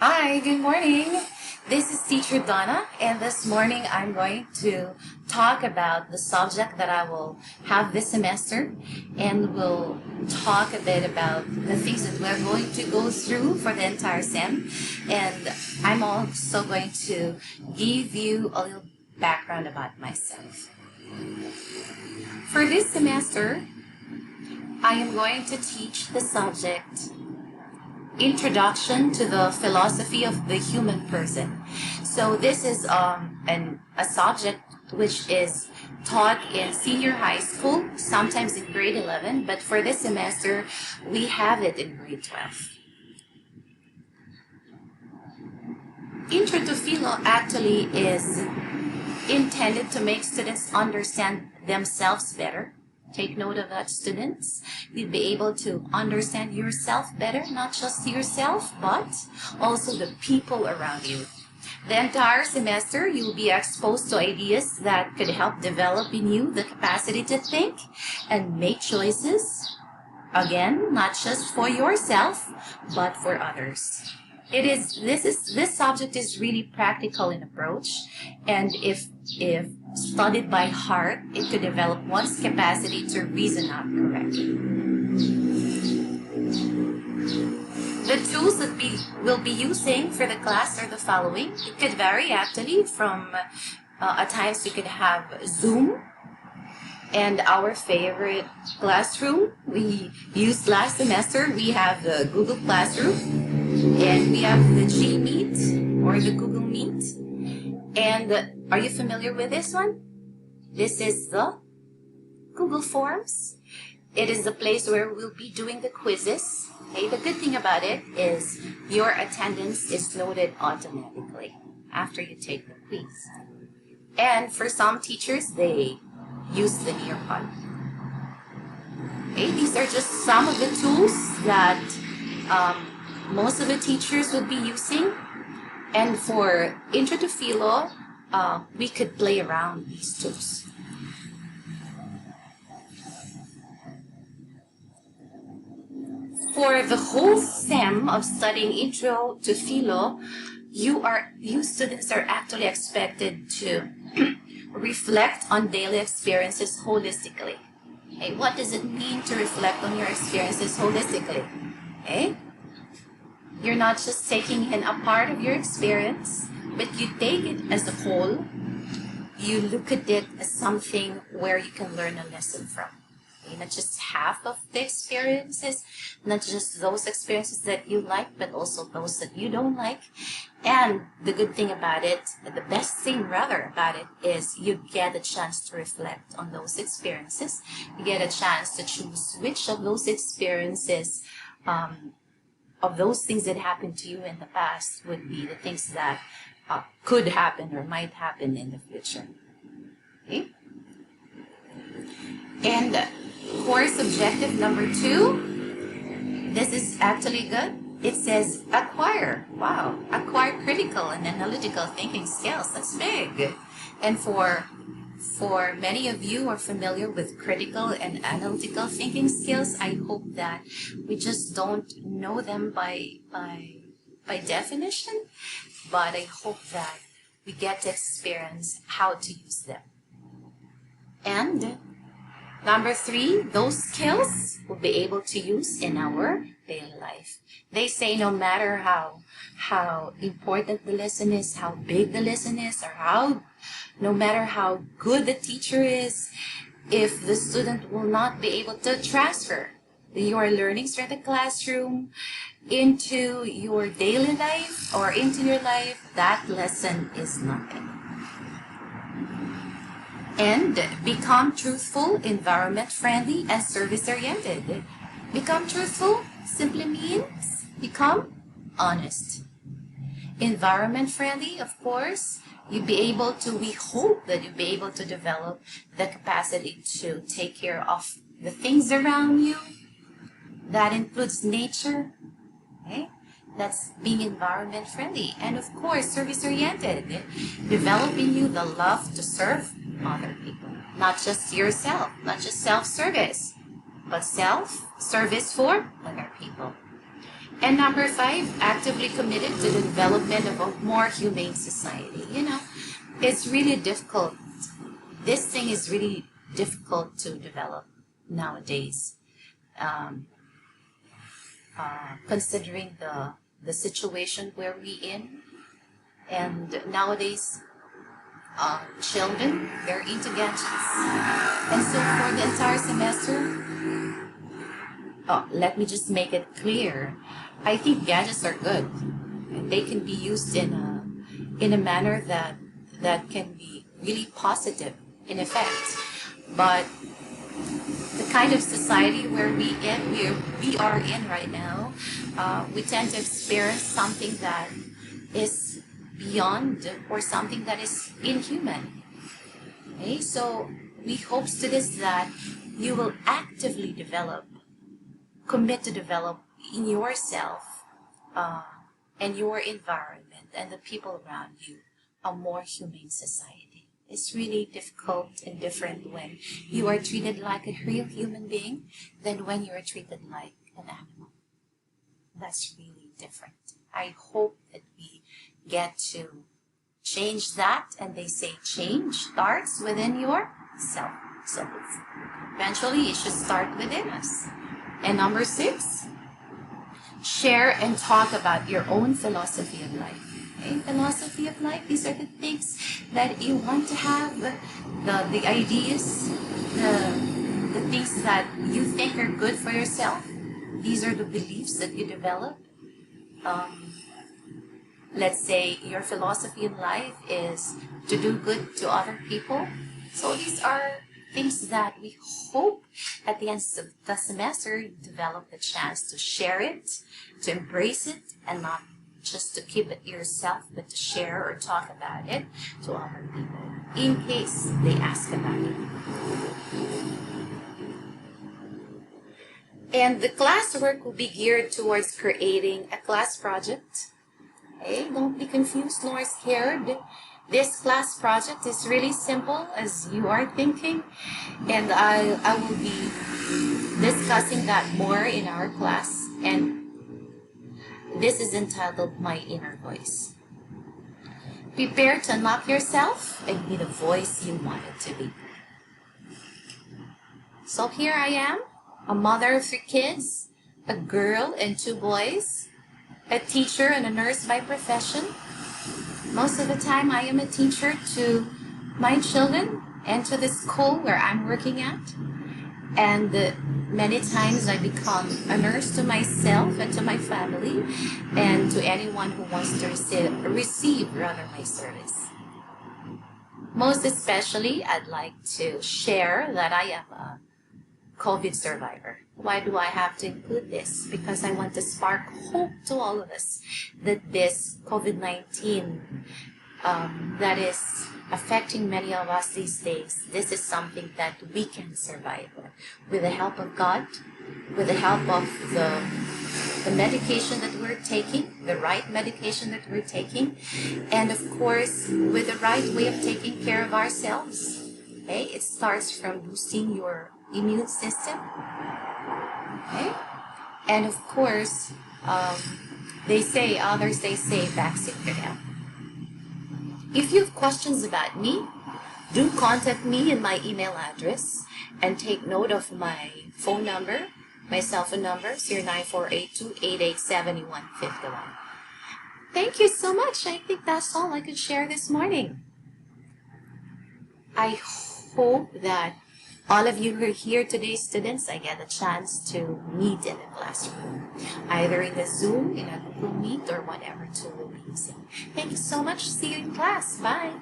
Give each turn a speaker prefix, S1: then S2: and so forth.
S1: Hi, good morning. This is Teacher Donna, and this morning I'm going to talk about the subject that I will have this semester, and we'll talk a bit about the things that we're going to go through for the entire sem. And I'm also going to give you a little background about myself. For this semester, I am going to teach the subject Introduction to the Philosophy of the Human Person. So this is a subject which is taught in senior high school, sometimes in grade 11, but for this semester we have it in grade 12. Intro to Philo actually is intended to make students understand themselves better. Take note of that, students. You'll be able to understand yourself better, not just yourself, but also the people around you. The entire semester, you'll be exposed to ideas that could help develop in you the capacity to think and make choices. Again, not just for yourself, but for others. This subject is really practical in approach, and if studied by heart, it could develop one's capacity to reason out correctly. The tools that we will be using for the class are the following. It could vary actually from at times we could have Zoom, and our favorite classroom we used last semester, we have the Google Classroom, and we have the G Meet or the Google Meet. And are you familiar with this one? This is the Google Forms. It is the place where we'll be doing the quizzes. Okay, the good thing about it is your attendance is noted automatically after you take the quiz. And for some teachers, they use the Nearpod. Okay, these are just some of the tools that most of the teachers would be using. And for Intro to Philo, we could play around these tools. For the whole sem of studying Intro to Philo, you students are actually expected to reflect on daily experiences holistically. Okay, what does it mean to reflect on your experiences holistically? Okay? You're not just taking in a part of your experience, but you take it as a whole. You look at it as something where you can learn a lesson from. Okay? Not just half of the experiences, not just those experiences that you like, but also those that you don't like. And the good thing about it, the best thing rather about it, is you get a chance to reflect on those experiences. You get a chance to choose which of those experiences of those things that happened to you in the past would be the things that could happen or might happen in the future. Okay? And course objective number 2, this is actually good. It says acquire. Wow, acquire critical and analytical thinking skills. That's big. And for many of you are familiar with critical and analytical thinking skills, I hope that we just don't know them by definition, but I hope that we get to experience how to use them. And number 3, those skills we'll be able to use in our daily life. They say no matter how important the lesson is, how big the lesson is, or no matter how good the teacher is, if the student will not be able to transfer your learnings from the classroom into your daily life or into your life, that lesson is nothing. And become truthful, environment-friendly, and service-oriented. Become truthful simply means become honest. Environment-friendly, of course, we hope that you'll be able to develop the capacity to take care of the things around you. That includes nature, okay? That's being environment friendly. And of course, service oriented, developing you the love to serve other people. Not just yourself, not just self-service, but self-service for other people. And number 5, actively committed to the development of a more humane society. You know, it's really difficult. This thing is really difficult to develop nowadays, considering the situation where we in. And nowadays, children, they're into gadgets. And so for the entire semester, let me just make it clear. I think gadgets are good. They can be used in a manner that can be really positive in effect. But the kind of society where we are in right now, we tend to experience something that is beyond, or something that is inhuman. Okay, so we hope, students, that you will actively develop, commit to develop in yourself and your environment and the people around you a more humane society. It's really difficult and different when you are treated like a real human being than when you are treated like an animal. That's really different. I hope that we get to change that, and they say change starts within yourself. So eventually it should start within us. And number 6, share and talk about your own philosophy of life. Okay? Philosophy of life, these are the things that you want to have, the ideas, the things that you think are good for yourself. These are the beliefs that you develop. Let's say your philosophy in life is to do good to other people. So these are things that we hope at the end of the semester you develop the chance to share it, to embrace it, and not just to keep it yourself, but to share or talk about it to other people in case they ask about it. And the classwork will be geared towards creating a class project. Okay, don't be confused nor scared. This class project is really simple as you are thinking, and I will be discussing that more in our class, and this is entitled My Inner Voice. Prepare to unlock yourself and be the voice you wanted to be. So here I am, a mother of 3 kids, a girl and 2 boys, a teacher and a nurse by profession. Most of the time I am a teacher to my children and to the school where I'm working at. And many times I become a nurse to myself and to my family and to anyone who wants to receive my service. Most especially, I'd like to share that I am a COVID survivor. Why do I have to include this? Because I want to spark hope to all of us that this COVID-19 that is affecting many of us these days, this is something that we can survive with the help of God, with the help of the medication that we're taking, the right medication that we're taking, and of course with the right way of taking care of ourselves. Okay? It starts from boosting your immune system. Okay? And of course, they say vaccine could help. If you have questions about me, do contact me in my email address and take note of my phone number, my cell phone number, 094828875151. Thank you so much. I think that's all I could share this morning. I hope that all of you who are here today, students, I get a chance to meet in the classroom, either in the Zoom, in a Google Meet, or whatever tool we'll be using. Thank you so much. See you in class. Bye.